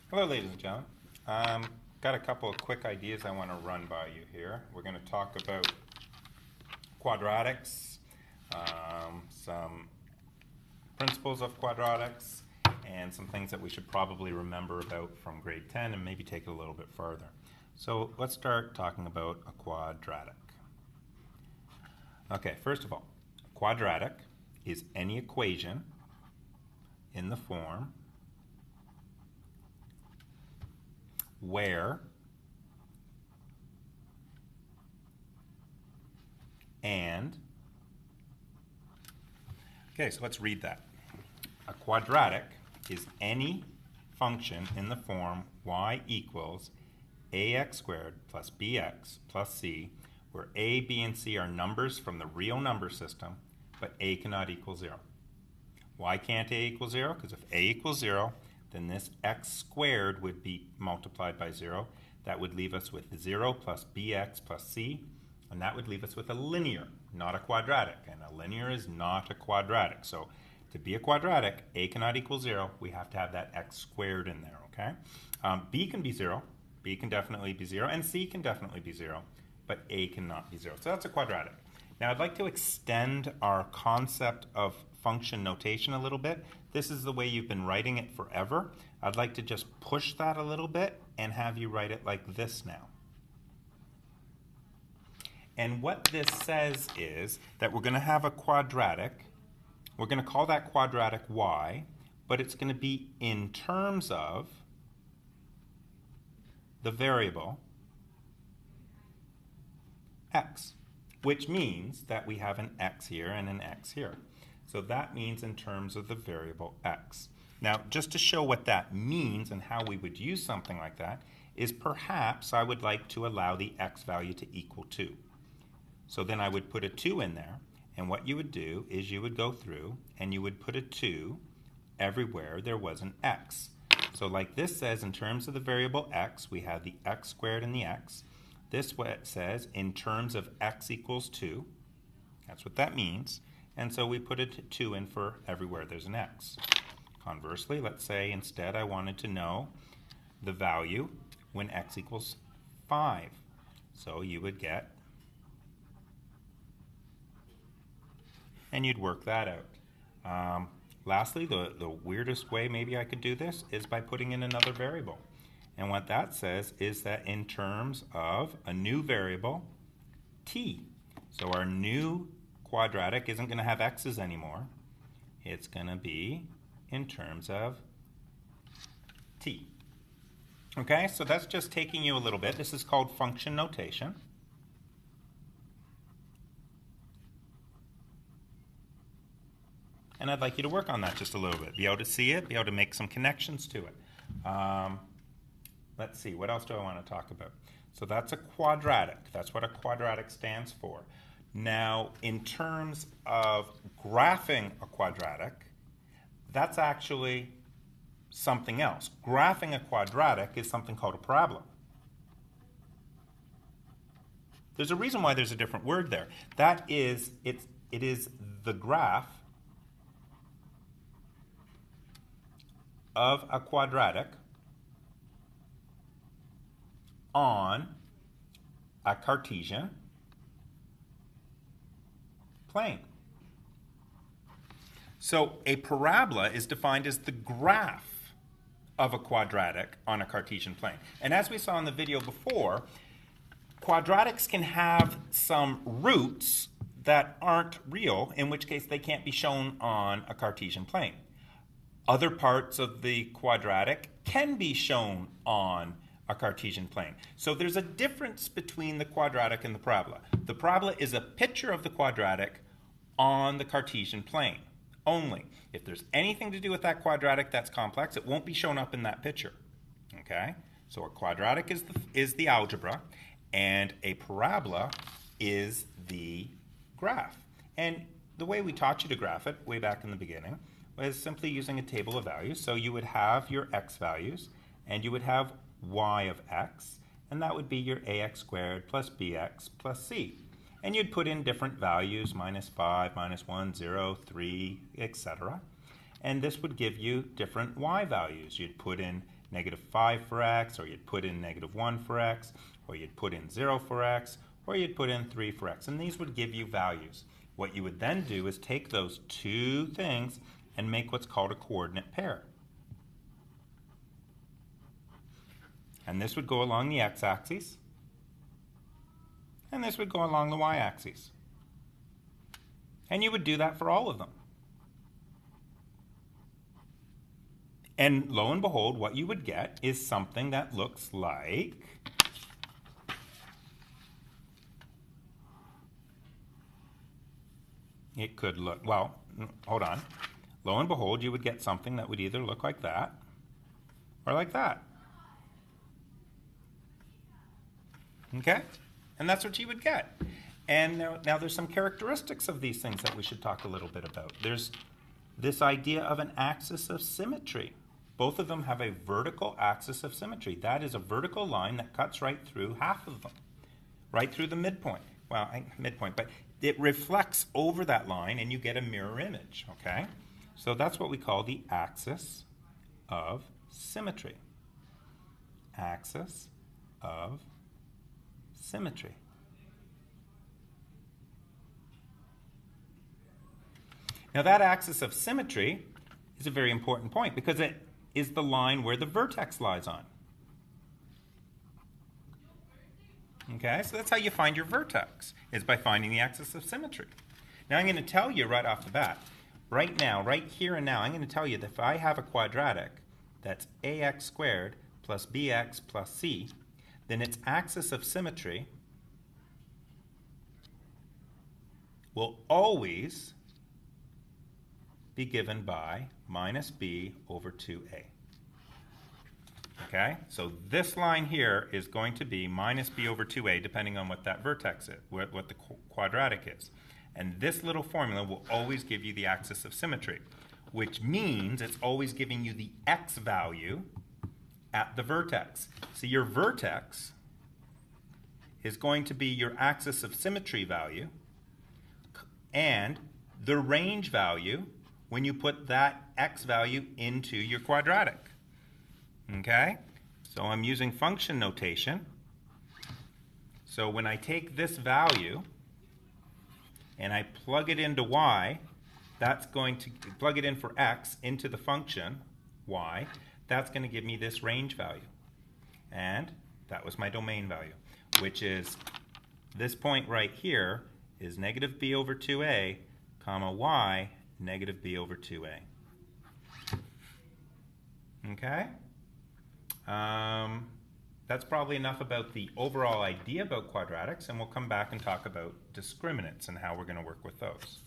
Hello, ladies and gentlemen. Got a couple of quick ideas I want to run by you here. We're going to talk about quadratics, some principles of quadratics, and some things that we should probably remember about from grade 10 and maybe take it a little bit farther. So let's start talking about a quadratic. Okay, first of all, a quadratic is any equation in the form where and, okay, so let's read that. A quadratic is any function in the form y equals ax squared plus bx plus c, where a, b, and c are numbers from the real number system, but a cannot equal 0. Why can't a equal 0? Because if a equals 0, then this x squared would be multiplied by 0. That would leave us with 0 plus bx plus c, and that would leave us with a linear, not a quadratic. And a linear is not a quadratic. So to be a quadratic, a cannot equal 0. We have to have that x squared in there, okay? B can be 0. B can definitely be 0. And c can definitely be 0. But a cannot be 0. So that's a quadratic. Now I'd like to extend our concept of function notation a little bit. This is the way you've been writing it forever. I'd like to just push that a little bit and have you write it like this now. And what this says is that we're going to have a quadratic. We're going to call that quadratic y, but it's going to be in terms of the variable x, which means that we have an x here and an x here. So that means in terms of the variable x. Now, just to show what that means and how we would use something like that, is perhaps I would like to allow the x value to equal 2. So then I would put a 2 in there, and what you would do is you would go through and you would put a 2 everywhere there was an x. So like this says, in terms of the variable x, we have the x squared and the x. This what it says, in terms of x equals 2. That's what that means. And so we put a 2 in for everywhere there's an x. Conversely, let's say instead I wanted to know the value when x equals 5. So you would get, and you'd work that out. Lastly, the weirdest way maybe I could do this is by putting in another variable. And what that says is that in terms of a new variable, t. So our new quadratic isn't going to have x's anymore. It's going to be in terms of t. Okay, so that's just taking you a little bit. This is called function notation. And I'd like you to work on that just a little bit. Be able to see it, be able to make some connections to it. Let's see, what else do I want to talk about? So that's a quadratic. That's what a quadratic stands for. Now, in terms of graphing a quadratic, that's actually something else. Graphing a quadratic is something called a parabola. There's a reason why there's a different word there. That is, it is the graph of a quadratic on a Cartesian plane. So a parabola is defined as the graph of a quadratic on a Cartesian plane. And as we saw in the video before, quadratics can have some roots that aren't real, in which case they can't be shown on a Cartesian plane. Other parts of the quadratic can be shown on a Cartesian plane. So there's a difference between the quadratic and the parabola. The parabola is a picture of the quadratic on the Cartesian plane only. If there's anything to do with that quadratic that's complex, it won't be shown up in that picture. Okay? So a quadratic is the algebra, and a parabola is the graph. And the way we taught you to graph it way back in the beginning was simply using a table of values. So you would have your x values, and you would have y of x, and that would be your ax squared plus bx plus c. And you'd put in different values, -5, -1, 0, 3, etc. And this would give you different y values. You'd put in -5 for x, or you'd put in -1 for x, or you'd put in 0 for x, or you'd put in 3 for x. And these would give you values. What you would then do is take those two things and make what's called a coordinate pair. And this would go along the x-axis, and this would go along the y-axis. And you would do that for all of them. And lo and behold, what you would get is something that looks like it could look, well, hold on. Lo and behold, you would get something that would either look like that or like that. Okay? And that's what you would get. And now there's some characteristics of these things that we should talk a little bit about. There's this idea of an axis of symmetry. Both of them have a vertical axis of symmetry. That is a vertical line that cuts right through half of them, right through the midpoint. Well, midpoint, but it reflects over that line and you get a mirror image, okay? So that's what we call the axis of symmetry. Axis of symmetry. Now that axis of symmetry is a very important point because it is the line where the vertex lies on. Okay, so that's how you find your vertex, is by finding the axis of symmetry. Now I'm going to tell you right off the bat, right now, right here and now, I'm going to tell you that if I have a quadratic that's ax squared plus bx plus c, then its axis of symmetry will always be given by minus b over 2a. Okay, so this line here is going to be minus b over 2a depending on what that vertex is, what the quadratic is. And this little formula will always give you the axis of symmetry, which means it's always giving you the x value at the vertex. So your vertex is going to be your axis of symmetry value and the range value when you put that x value into your quadratic. Okay? So I'm using function notation. So when I take this value and I plug it into y, that's going to plug it in for x into the function y, that's going to give me this range value. And that was my domain value, which is this point right here is negative b over 2a, comma y, negative b over 2a. Okay? That's probably enough about the overall idea about quadratics, and we'll come back and talk about discriminants and how we're going to work with those.